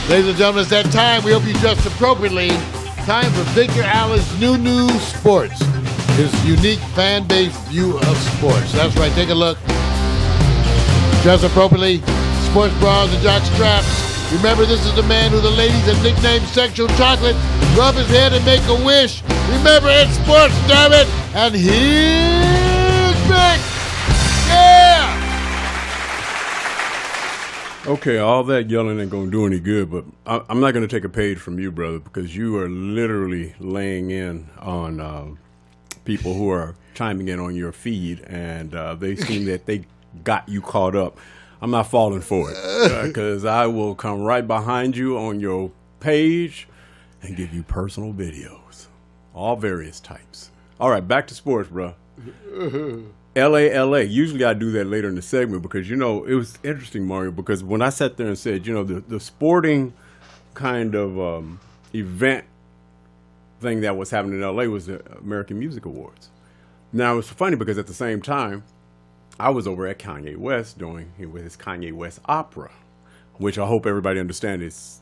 Ladies and gentlemen, it's that time. We hope you dressed appropriately. Time for Victor Allen's New News Sports, his unique fan-based view of sports. That's right. Take a look. Dress appropriately. Sports bras and jock straps. Remember, this is the man who the ladies have nicknamed Sexual Chocolate. Rub his head and make a wish. Remember, it's sports, damn it. And here's Vic. Yeah! Okay, all that yelling ain't going to do any good, but I'm not going to take a page from you, brother, because you are literally laying in on people who are chiming in on your feed, and they seem that they got you caught up. I'm not falling for it, because I will come right behind you on your page and give you personal videos, all various types. All right, back to sports, bro. LA. Usually I do that later in the segment because, you know, it was interesting, Mario, because when I sat there and said, you know, the sporting kind of event thing that was happening in LA was the American Music Awards. Now, it's funny because at the same time, I was over at Kanye West doing his Kanye West opera, which I hope everybody understands is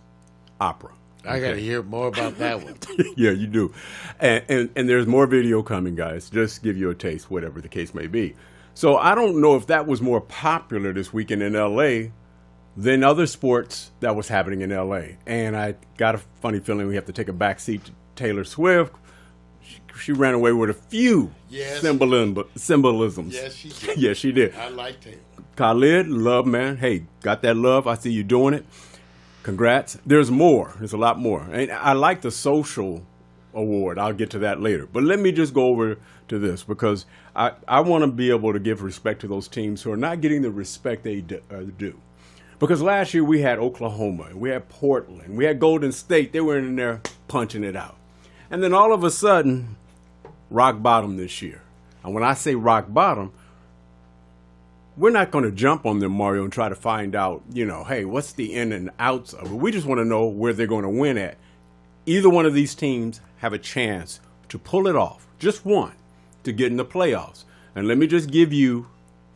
opera. I got to hear more about that one. Yeah, you do. And there's more video coming, guys. Just give you a taste, whatever the case may be. So I don't know if that was more popular this weekend in L.A. than other sports that was happening in L.A. And I got a funny feeling we have to take a backseat to Taylor Swift. She ran away with a few symbolisms. Yes, she did. Yes, she did. I liked it. Khalid, love, man. Hey, got that love. I see you doing it. Congrats. There's more. There's a lot more. And I like the social award. I'll get to that later. But let me just go over to this because I want to be able to give respect to those teams who are not getting the respect they do. Because last year we had Oklahoma, we had Portland, we had Golden State. They were in there punching it out. And then all of a sudden, rock bottom this year. And when I say rock bottom, we're not going to jump on them, Mario, and try to find out, you know, hey, what's the in and outs of it? We just want to know where they're going to win at. Either one of these teams have a chance to pull it off, just one, to get in the playoffs. And let me just give you,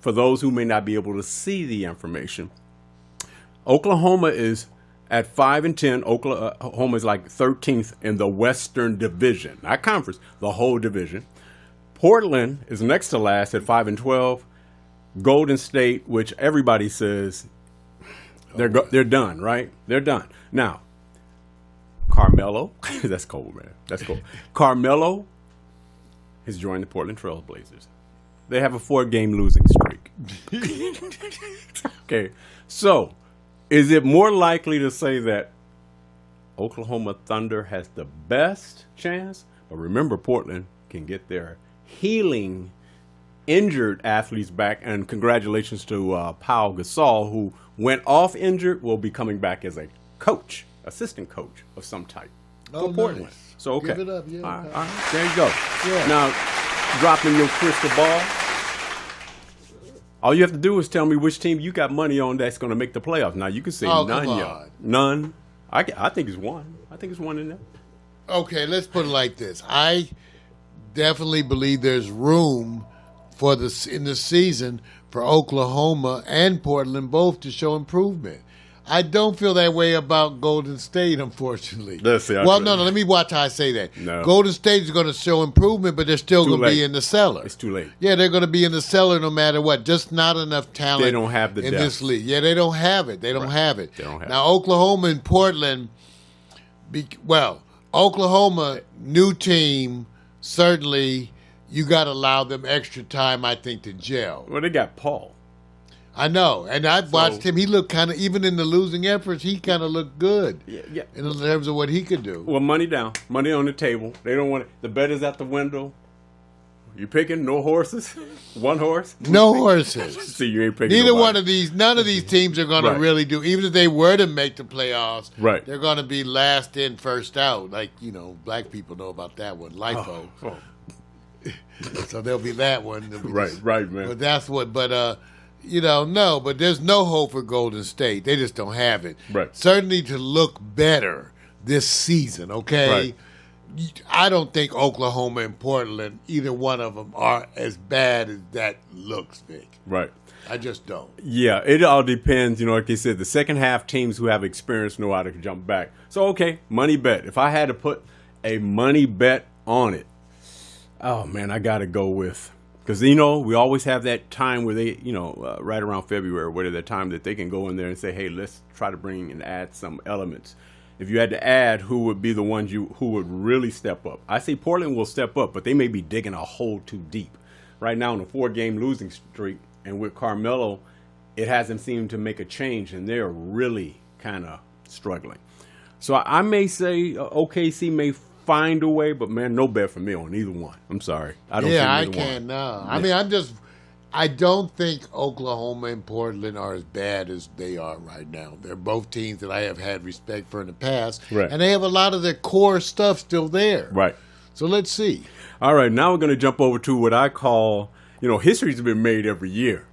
for those who may not be able to see the information, Oklahoma is at 5-10. Oklahoma is like 13th in the Western Division, not conference, the whole division. Portland is next to last at 5-12. Golden State, which everybody says they're done, right? They're done. Now, Carmelo, that's cold, man. That's cold. Carmelo has joined the Portland Trail Blazers. They have a 4-game losing streak. Okay, so is it more likely to say that Oklahoma Thunder has the best chance? But remember, Portland can get their healing injured athletes back, and congratulations to Pau Gasol, who went off injured, will be coming back as a coach, assistant coach of some type for Portland. Nice. So, okay. Give it up, yeah. All right, there you go. Yeah. Now, dropping your crystal ball. All you have to do is tell me which team you got money on that's going to make the playoffs. Now, you can say none, y'all. None. I think it's one. I think it's one in there. Okay, let's put it like this. I definitely believe there's room for in the season for Oklahoma and Portland both to show improvement. I don't feel that way about Golden State, unfortunately. No, let me watch how I say that. No. Golden State is going to show improvement, but they're still going to be in the cellar. It's too late. Yeah, they're going to be in the cellar no matter what. Just not enough talent. They don't have the in depth. this league. Yeah, they don't have it. They don't have it. They don't have now, Oklahoma and Portland, Oklahoma, new team, certainly you got to allow them extra time, I think, to gel. Well, they got Paul. I know, and I've watched him. He looked kind of, even in the losing efforts, he kind of looked good. Yeah. In terms of what he could do. Well, money down, money on the table. They don't want it. The bet is out the window. You picking no horses? One horse? No horses. See, you ain't picking. Neither nobody. one of these. None of these teams are going to really do. Even if they were to make the playoffs, they're going to be last in, first out. Like black people know about that one. LIFO. Oh. So there'll be that one. Right, man. But that's what. But no. But there's no hope for Golden State. They just don't have it. Right. Certainly to look better this season. Okay. Right. I don't think Oklahoma and Portland, either one of them, are as bad as that looks, Vic. Right. I just don't. Yeah, it all depends. Like you said, the second half teams who have experience know how to jump back. So, okay, money bet. If I had to put a money bet on it, oh, man, I got to go with. Because, we always have that time where they, right around February, where that time that they can go in there and say, hey, let's try to bring and add some elements. If you had to add, who would be the ones who would really step up? I say Portland will step up, but they may be digging a hole too deep. Right now, in a 4-game losing streak, and with Carmelo, it hasn't seemed to make a change, and they're really kind of struggling. So I may say OKC may find a way, but man, no bet for me on either one. I'm sorry. I don't. Yeah, I can't. No, I mean, I don't think Oklahoma and Portland are as bad as they are right now. They're both teams that I have had respect for in the past, right. And they have a lot of their core stuff still there. Right. So let's see. All right, now we're going to jump over to what I call, history's been made every year.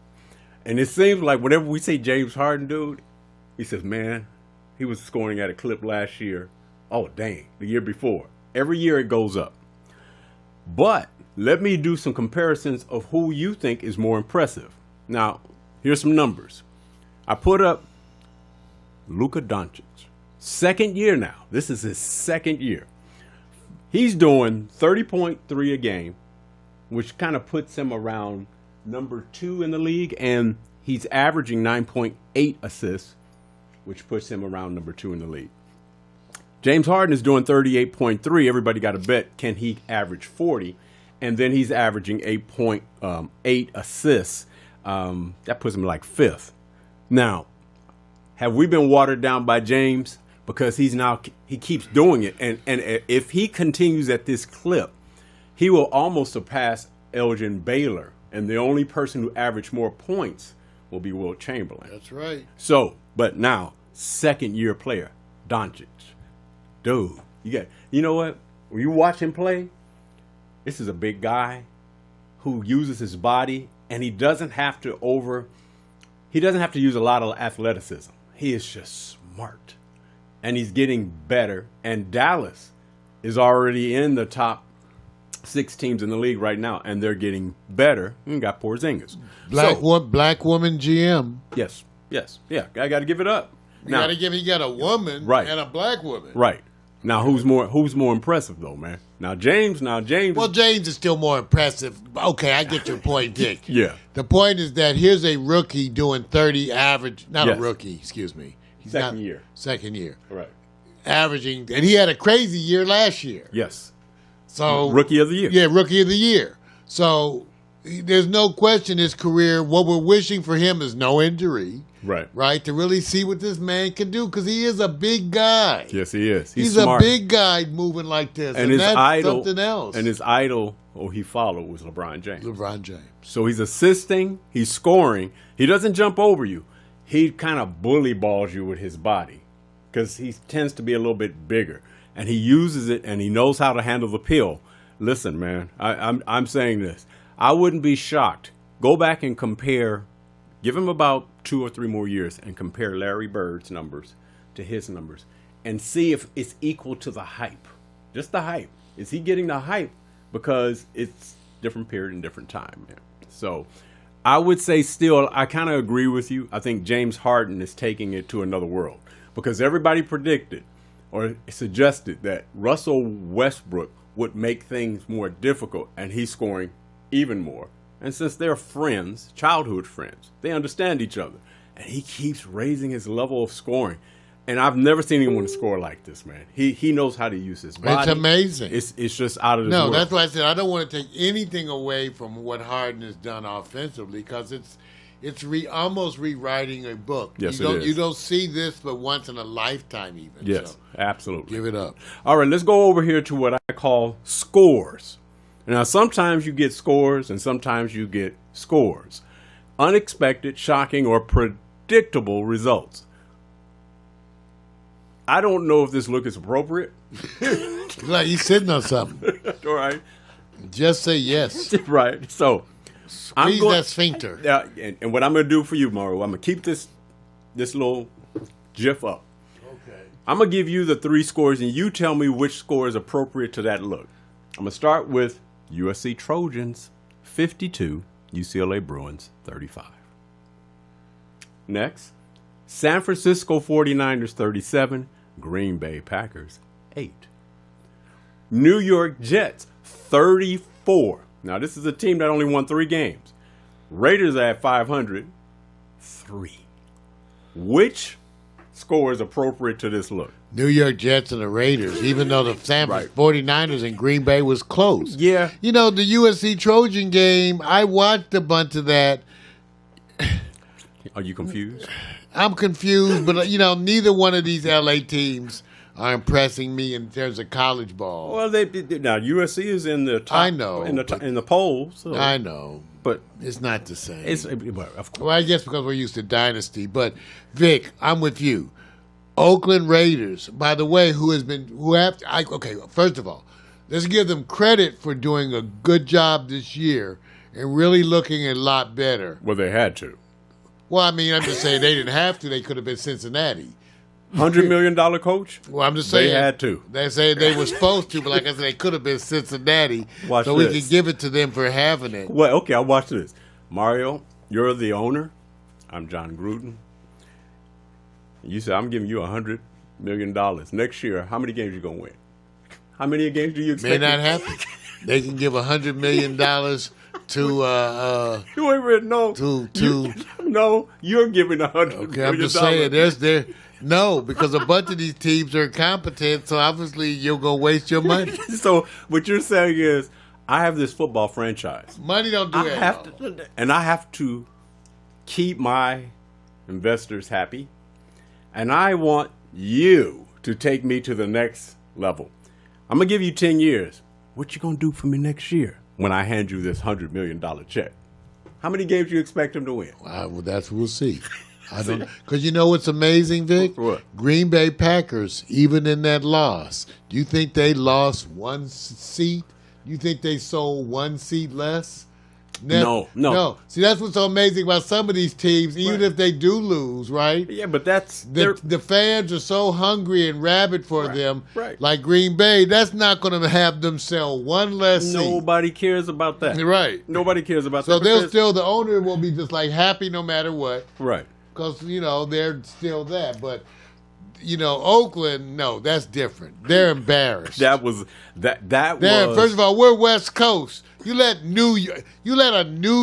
And it seems like whenever we say James Harden, dude, he says, man, he was scoring at a clip last year. Oh, dang, the year before. Every year it goes up. But let me do some comparisons of who you think is more impressive. Now, here's some numbers. I put up Luka Doncic. Second year now. This is his second year. He's doing 30.3 a game, which kind of puts him around number 2 in the league, and he's averaging 9.8 assists, which puts him around number 2 in the league. James Harden is doing 38.3. Everybody got to bet, can he average 40? And then he's averaging 8.8 assists. That puts him like 5th. Now, have we been watered down by James? Because he keeps doing it. And if he continues at this clip, he will almost surpass Elgin Baylor. And the only person who averaged more points will be Wilt Chamberlain. That's right. So, but now, second year player, Doncic. Dude, you know what? When you watch him play, this is a big guy who uses his body, and he doesn't have to use a lot of athleticism. He is just smart. And he's getting better. And Dallas is already in the top 6 teams in the league right now, and they're getting better. And got Porzingis. Black woman GM. Yes. Yeah, I got to give it up. You got a woman right. and a black woman. Right. Now, who's more impressive, though, man? Now, James. Well, James is still more impressive. Okay, I get your point, Dick. Yeah. The point is that here's a rookie doing 30 average. Not yes. a rookie, excuse me. He's Second year. Right. Averaging, and he had a crazy year last year. Yes. So Rookie of the year. Yeah, Rookie of the Year. So there's no question his career, what we're wishing for him is no injury. Right, to really see what this man can do, because he is a big guy. Yes, he is. He's smart. a big guy moving like this, and his that's idol, something else. And his idol, he followed, was LeBron James. So he's assisting, he's scoring. He doesn't jump over you. He kind of bully balls you with his body, because he tends to be a little bit bigger, and he uses it, and he knows how to handle the pill. Listen, man, I'm saying this. I wouldn't be shocked. Go back and compare. Give him about 2 or 3 more years and compare Larry Bird's numbers to his numbers and see if it's equal to the hype. Just the hype. Is he getting the hype? Because it's different period and different time, man. So I would say still, I kind of agree with you. I think James Harden is taking it to another world, because everybody predicted or suggested that Russell Westbrook would make things more difficult, and he's scoring even more. And since they're friends, childhood friends, they understand each other. And he keeps raising his level of scoring. And I've never seen anyone score like this, man. He knows how to use his body. It's amazing. It's just out of this world. No, that's why I said I don't want to take anything away from what Harden has done offensively, because it's almost rewriting a book. Yes, it is. is. You don't see this but once in a lifetime even. Yes, so absolutely. Give it up. All right, let's go over here to what I call scores. Now, sometimes you get scores and sometimes you get scores. Unexpected, shocking, or predictable results. I don't know if this look is appropriate. Like he's sitting on something. All right. Just say yes. Right. So, squeeze that sphincter. And what I'm going to do for you, Mario, I'm going to keep this little GIF up. Okay. I'm going to give you the 3 scores, and you tell me which score is appropriate to that look. I'm going to start with USC Trojans, 52, UCLA Bruins, 35. Next, San Francisco 49ers, 37, Green Bay Packers, 8. New York Jets, 34. Now, this is a team that only won 3 games. Raiders are at 500, 3. Which score is appropriate to this look? New York Jets and the Raiders, even though the San 49ers and Green Bay was close. Yeah. You know, the USC Trojan game, I watched a bunch of that. Are you confused? I'm confused, but, you know, neither one of these L.A. teams are impressing me in terms of college ball. Well, now USC is in the top. I know, in the polls. So. I know, but it's not the same. Well, of course. Well, I guess because we're used to dynasty. But Vic, I'm with you. Oakland Raiders, by the way, first of all, let's give them credit for doing a good job this year and really looking a lot better. Well, they had to. Well, I mean, I'm just saying they didn't have to. They could have been Cincinnati. $100 million coach? Well, I'm just saying. They had to. They say they were supposed to, but like I said, they could have been Cincinnati. Watch so this. We can give it to them for having it. Well, okay, I'll watch this. Mario, you're the owner. I'm John Gruden. You said, I'm giving you $100 million. Next year, how many games you going to win? How many games do you expect? May not happen. They can give $100 million to you ain't ready, no. No, you're giving $100 million. Okay, I'm just saying, no, because a bunch of these teams are incompetent, so obviously you're going to waste your money. So what you're saying is, I have this football franchise. Money don't do that. And I have to keep my investors happy. And I want you to take me to the next level. I'm going to give you 10 years. What you going to do for me next year when I hand you this $100 million check? How many games do you expect him to win? Well, we'll see. I don't, because you know what's amazing, Vic? What? Green Bay Packers, even in that loss, do you think they lost 1 seat? Do you think they sold 1 seat less? No. See, that's what's so amazing about some of these teams, even if they do lose, right? Yeah, but that's... The fans are so hungry and rabid for them, right. Like Green Bay, that's not going to have them sell 1 less seat. Nobody cares about that. Right. Nobody cares about that. So they'll still, the owner will be just like happy no matter what. Right. Because, you know, they're still that. But, you know, Oakland, no, that's different. They're embarrassed. That was... First of all, we're West Coast. You let a New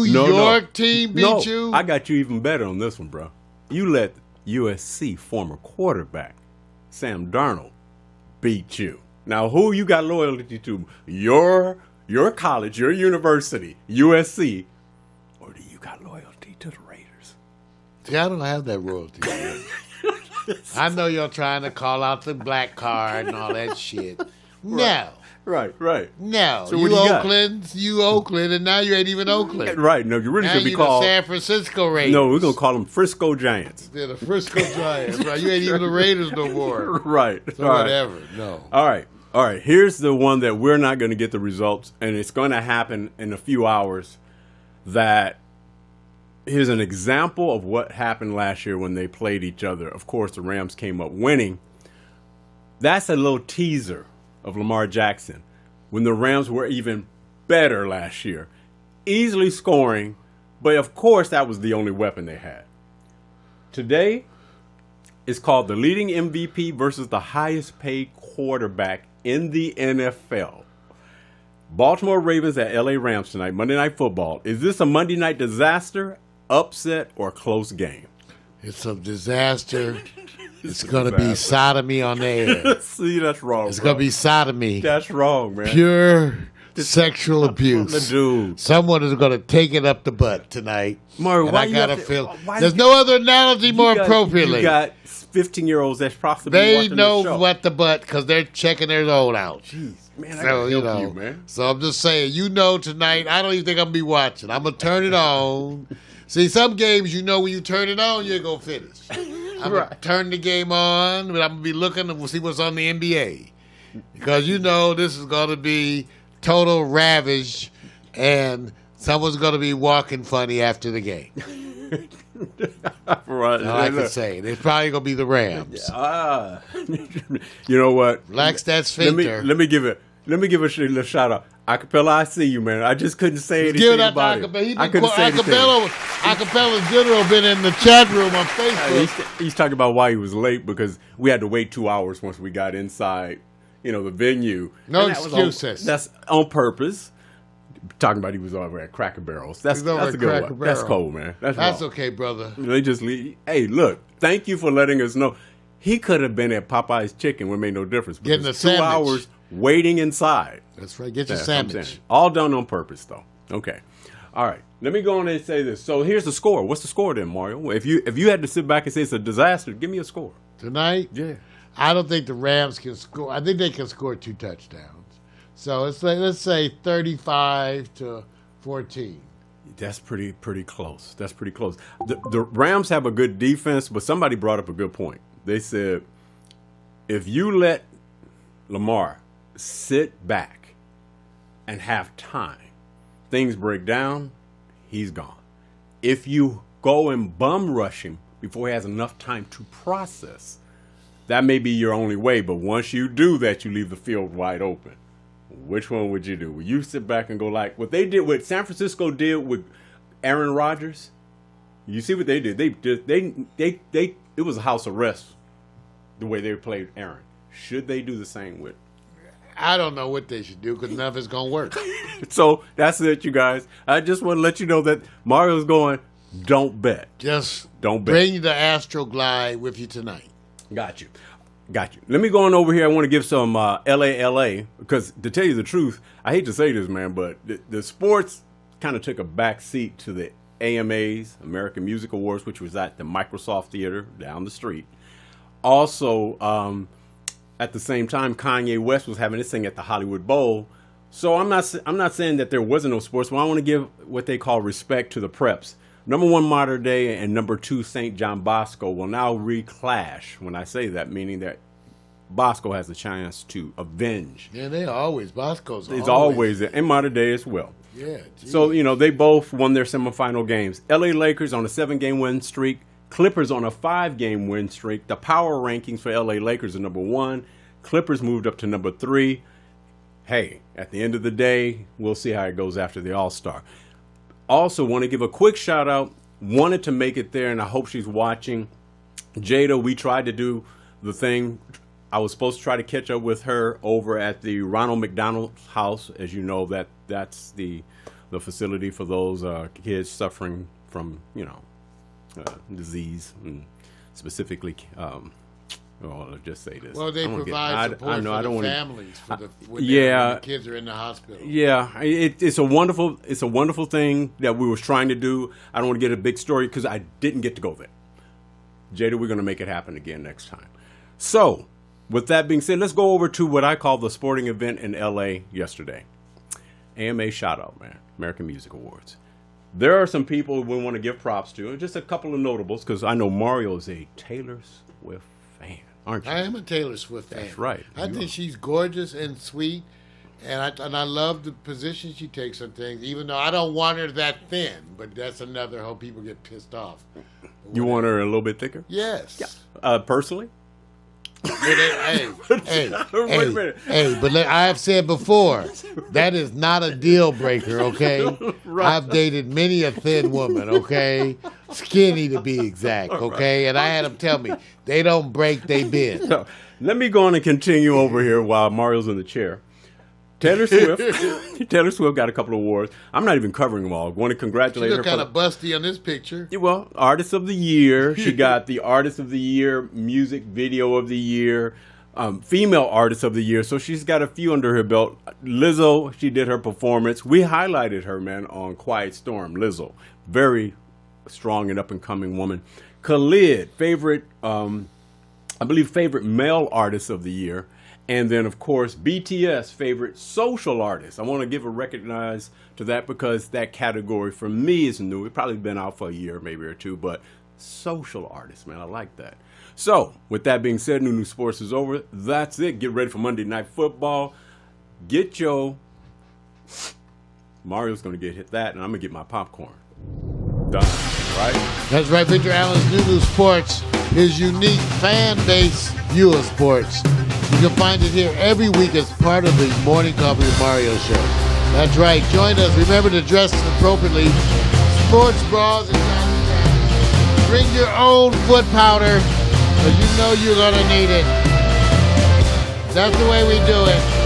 York team beat you? I got you even better on this one, bro. You let USC former quarterback Sam Darnold beat you. Now, who you got loyalty to? Your college, your university, USC, or do you got loyalty to the Raiders? See, I don't have that loyalty. I know you're trying to call out the black card and all that shit. No. Right. No. So you Oakland, and now you ain't even Oakland. Right. No, you really should be called the San Francisco Raiders. No, we're going to call them Frisco Giants. They're the Frisco Giants, right? You ain't even the Raiders no more. Right. So whatever. No. All right. Here's the one that we're not going to get the results, and it's going to happen in a few hours. Here's an example of what happened last year when they played each other. Of course, the Rams came up winning. That's a little teaser of Lamar Jackson when the Rams were even better last year, easily scoring, but of course that was the only weapon they had. Today is called the leading MVP versus the highest paid quarterback in the NFL. Baltimore Ravens at LA Rams tonight, Monday Night Football. Is this a Monday night disaster, upset, or close game? It's a disaster. It's going to be sodomy on the air. See, that's wrong. It's going to be sodomy. That's wrong, man. Pure sexual abuse. The dude. Someone is going to take it up the butt tonight. Mario, why I got to feel. There's no other analogy more appropriately. You got 15-year-olds that's possibly they watching know the show. what the butt because they're checking their own out. Jeez, man, I gotta help you, man. So I'm just saying, tonight, I don't even think I'm going to be watching. I'm going to turn it on. See, some games, when you turn it on, you're going to finish. I'm going to turn the game on, but I'm going to be looking to see what's on the NBA. Because this is going to be total ravage and Someone's going to be walking funny after the game. Right. All I can say. It's probably going to be the Rams. You know what? Relax that sphincter. Let me give a little shout out. Acapella, I see you, man. I just couldn't say anything Give that about to it. I couldn't say anything. Acapella General been in the chat room on Facebook. He's talking about why he was late because we had to wait 2 hours once we got inside, the venue. No excuses. That's on purpose. Talking about he was over at Cracker Barrels. That's a good one. That's cold, man. That's okay, brother. They just leave. Hey, look, thank you for letting us know. He could have been at Popeye's Chicken. It made no difference. Getting a 2 sandwich. hours waiting inside. That's right. Get your sandwich. All done on purpose, though. Okay. All right. Let me go on and say this. So here's the score. What's the score then, Mario? If you had to sit back and say it's a disaster, give me a score. Tonight? Yeah. I don't think the Rams can score. I think they can score 2 touchdowns. So let's say 35-14. That's pretty close. That's pretty close. The Rams have a good defense, but somebody brought up a good point. They said, if you let Lamar sit back and have time, things break down, he's gone. If you go and bum rush him before he has enough time to process, that may be your only way. But once you do that, you leave the field wide open. Which one would you do? Will you sit back and go like what they did, what San Francisco did with Aaron Rodgers? You see what they did? They it was a house arrest the way they played Aaron. Should they do the same with? I don't know what they should do because none of it's gonna work. So that's it, you guys. I just want to let you know that Mario's going. Don't bet. Just don't bet. Bring the Astroglide with you tonight. Got you. Let me go on over here. I want to give some LA because to tell you the truth, I hate to say this, man, but the sports kind of took a back seat to the AMAs, American Music Awards, which was at the Microsoft Theater down the street. Also, at the same time, Kanye West was having this thing at the Hollywood Bowl. So I'm not saying that there wasn't no sports, but I want to give what they call respect to the preps. Number 1, Mater Dei, and number 2, St. John Bosco will now reclash. When I say that, meaning that Bosco has a chance to avenge. Yeah, they always. Bosco's it's always there, and Mater Dei as well. Yeah. Geez. So, they both won their semifinal games. LA Lakers on a 7-game win streak. Clippers on a 5-game win streak. The power rankings for LA Lakers are number 1. Clippers moved up to number 3. Hey, at the end of the day, we'll see how it goes after the All-Star. Also, want to give a quick shout out. Wanted to make it there, and I hope she's watching. Jada, we tried to do the thing. I was supposed to try to catch up with her over at the Ronald McDonald's house. As you know, that's the facility for those kids suffering from, disease, and specifically. Well, let's just say this. Well, they provide support for the families when the kids are in the hospital. Yeah, it's a wonderful thing that we was trying to do. I don't want to get a big story because I didn't get to go there. Jada, we're going to make it happen again next time. So, with that being said, let's go over to what I call the sporting event in LA yesterday. AMA shout out, man. American Music Awards. There are some people we want to give props to, and just a couple of notables because I know Mario is a Taylor Swift fan. Aren't you? I am a Taylor Swift fan. That's right. I think she's gorgeous and sweet, and I love the position she takes on things, even though I don't want her that thin, but that's another how people get pissed off. You want her a little bit thicker? Yes. Yeah. Personally? Hey, but I have said before, that is not a deal breaker, okay? Right. I've dated many a thin woman, okay? Skinny to be exact, okay? And I had them tell me, they don't break, they bend. So, let me go on and continue over here while Mario's in the chair. Taylor Swift got a couple of awards. I'm not even covering them all. I want to congratulate her. She look kind of busty on this picture. Well, Artist of the Year. She got the Artist of the Year, Music Video of the Year, Female Artist of the Year. So she's got a few under her belt. Lizzo, she did her performance. We highlighted her, man, on Quiet Storm. Lizzo, very strong and up-and-coming woman. Khalid, favorite male artist of the year. And then, of course, BTS, favorite social artist. I want to give a recognize to that because that category for me is new. It's probably been out for a year, maybe or two, but social artist, man, I like that. So, with that being said, New Sports is over. That's it. Get ready for Monday Night Football. Get your Mario's going to get hit that, and I'm going to get my popcorn. Done, right? That's right. Victor Allen's New Sports, his unique fan-based view of sports. You can find it here every week as part of the Morning Coffee with Mario show. That's right. Join us. Remember to dress appropriately. Sports bras and jockey pants. Bring your own foot powder, because you know you're going to need it. That's the way we do it.